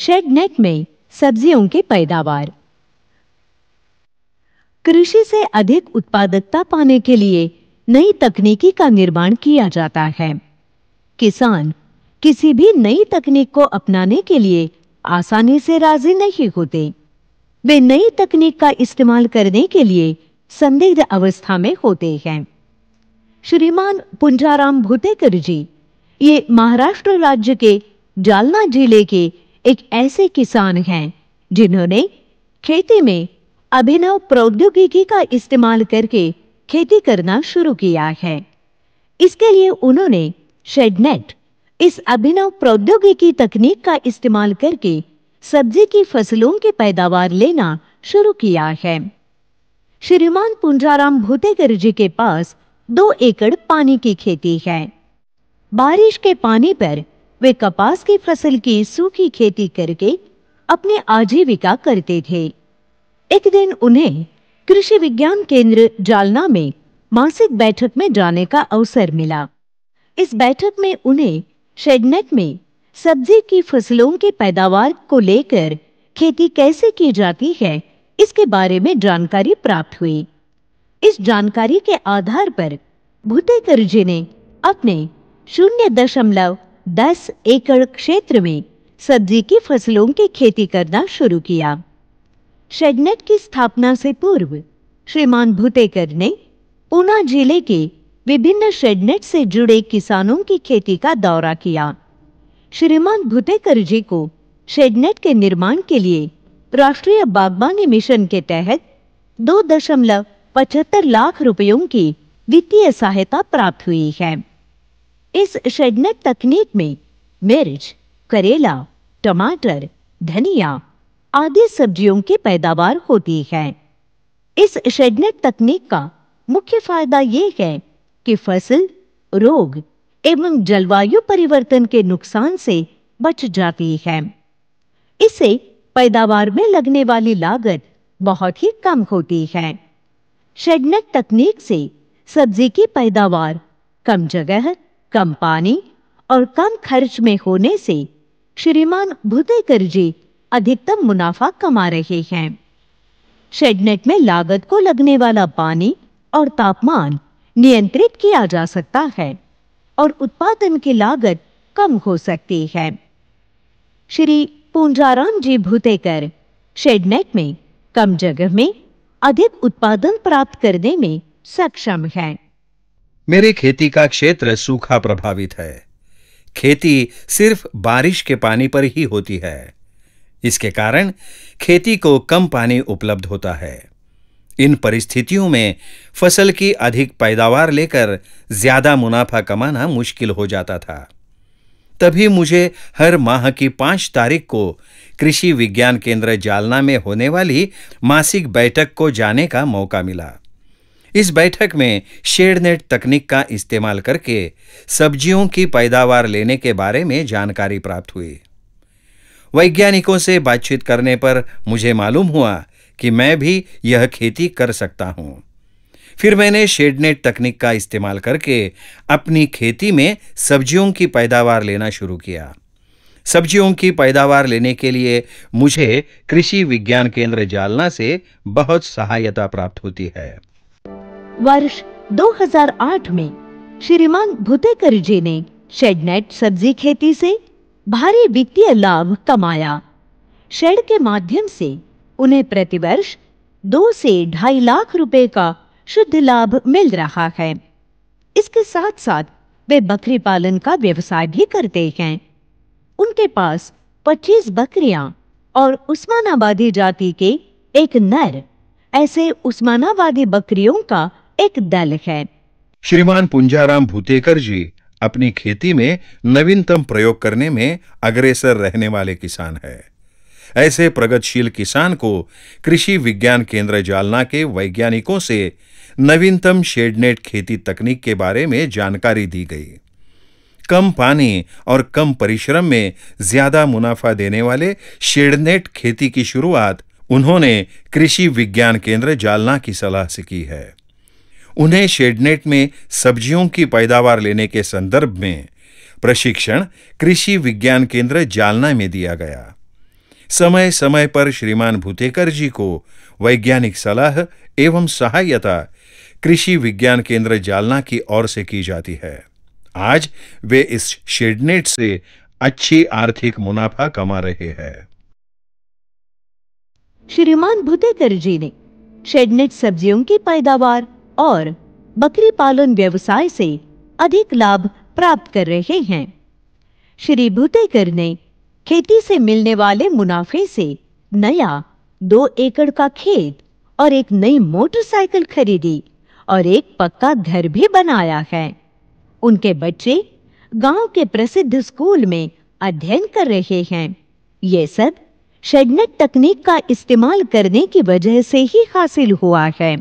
Shade net में सब्जियों की पैदावार। कृषि से अधिक उत्पादकता पाने के लिए नई तकनीकी का निर्माण किया जाता है। किसान किसी भी नई तकनीक को अपनाने के लिए आसानी से राजी नहीं होते। वे नई तकनीक का इस्तेमाल करने के लिए संदिग्ध अवस्था में होते हैं। श्रीमान पुंजाराम भुतेकर जी ये महाराष्ट्र राज्य के जालना जिले के एक ऐसे किसान हैं जिन्होंने खेती में अभिनव प्रौद्योगिकी का इस्तेमाल करके खेती करना शुरू किया है। इसके लिए उन्होंने शेडनेट इस अभिनव प्रौद्योगिकी तकनीक का इस्तेमाल करके सब्जी की फसलों की पैदावार लेना शुरू किया है। श्रीमान पुंजाराम भुतेकर जी के पास 2 एकड़ पानी की खेती है। बारिश के पानी पर वे कपास की फसल की सूखी खेती करके अपनी आजीविका करते थे। एक दिन उन्हें कृषि विज्ञान केंद्र जालना में मासिक बैठक में जाने का अवसर मिला। इस बैठक में उन्हें शेडनेट में सब्जी की फसलों की पैदावार को लेकर खेती कैसे की जाती है इसके बारे में जानकारी प्राप्त हुई। इस जानकारी के आधार पर भुतेकर जी ने अपने 0.10 एकड़ क्षेत्र में सब्जी की फसलों की खेती करना शुरू किया। शेडनेट की स्थापना से पूर्व श्रीमान भुतेकर ने ऊना जिले के विभिन्न शेडनेट से जुड़े किसानों की खेती का दौरा किया। श्रीमान भुतेकर जी को शेडनेट के निर्माण के लिए राष्ट्रीय बागबानी मिशन के तहत 2.75 लाख रुपयों की वित्तीय सहायता प्राप्त हुई है। इस शेडनेट तकनीक में मिर्च, करेला, टमाटर, धनिया आदि सब्जियों की पैदावार होती है। इस शेडनेट तकनीक का मुख्य फायदा ये है कि फसल रोग एवं जलवायु परिवर्तन के नुकसान से बच जाती है। इससे पैदावार में लगने वाली लागत बहुत ही कम होती है। शेडनेट तकनीक से सब्जी की पैदावार कम जगह, कम पानी और कम खर्च में होने से श्रीमान भुतेकर जी अधिकतम मुनाफा कमा रहे हैं। शेडनेट में लागत को लगने वाला पानी और तापमान नियंत्रित किया जा सकता है और उत्पादन की लागत कम हो सकती है। श्री पुंजाराम जी भुतेकर शेडनेट में कम जगह में अधिक उत्पादन प्राप्त करने में सक्षम हैं। मेरे खेती का क्षेत्र सूखा प्रभावित है। खेती सिर्फ बारिश के पानी पर ही होती है। इसके कारण खेती को कम पानी उपलब्ध होता है। इन परिस्थितियों में फसल की अधिक पैदावार लेकर ज्यादा मुनाफा कमाना मुश्किल हो जाता था। तभी मुझे हर माह की 5 तारीख को कृषि विज्ञान केंद्र जालना में होने वाली मासिक बैठक को जाने का मौका मिला। इस बैठक में शेडनेट तकनीक का इस्तेमाल करके सब्जियों की पैदावार लेने के बारे में जानकारी प्राप्त हुई। वैज्ञानिकों से बातचीत करने पर मुझे मालूम हुआ कि मैं भी यह खेती कर सकता हूं। फिर मैंने शेडनेट तकनीक का इस्तेमाल करके अपनी खेती में सब्जियों की पैदावार लेना शुरू किया। सब्जियों की पैदावार लेने के लिए मुझे कृषि विज्ञान केंद्र जालना से बहुत सहायता प्राप्त होती है। वर्ष 2008 में श्रीमान भुतेकर जी ने शेडनेट सब्जी खेती से भारी वित्तीय लाभ कमाया। शेड के माध्यम से उन्हें प्रतिवर्ष 2 से 2.5 लाख रुपए का शुद्ध लाभ मिल रहा है। इसके साथ साथ वे बकरी पालन का व्यवसाय भी करते हैं। उनके पास 25 बकरियां और उस्मानाबादी जाति के एक नर ऐसे उस्मानाबादी बकरियों का एक दल है। श्रीमान पुंजाराम भुतेकर जी अपनी खेती में नवीनतम प्रयोग करने में अग्रसर रहने वाले किसान हैं। ऐसे प्रगतिशील किसान को कृषि विज्ञान केंद्र जालना के वैज्ञानिकों से नवीनतम शेडनेट खेती तकनीक के बारे में जानकारी दी गई। कम पानी और कम परिश्रम में ज्यादा मुनाफा देने वाले शेडनेट खेती की शुरुआत उन्होंने कृषि विज्ञान केंद्र जालना की सलाह से की है। उन्हें शेडनेट में सब्जियों की पैदावार लेने के संदर्भ में प्रशिक्षण कृषि विज्ञान केंद्र जालना में दिया गया। समय समय पर श्रीमान भूतेकर जी को वैज्ञानिक सलाह एवं सहायता कृषि विज्ञान केंद्र जालना की ओर से की जाती है। आज वे इस शेडनेट से अच्छी आर्थिक मुनाफा कमा रहे हैं। श्रीमान भूतेकर जी ने शेडनेट सब्जियों की पैदावार और बकरी पालन व्यवसाय से अधिक लाभ प्राप्त कर रहे हैं। श्री भूतेकर ने खेती से मिलने वाले मुनाफे से नया 2 एकड़ का खेत और एक नई मोटरसाइकिल खरीदी और एक पक्का घर भी बनाया है। उनके बच्चे गांव के प्रसिद्ध स्कूल में अध्ययन कर रहे हैं। ये सब शेडनेट तकनीक का इस्तेमाल करने की वजह से ही हासिल हुआ है।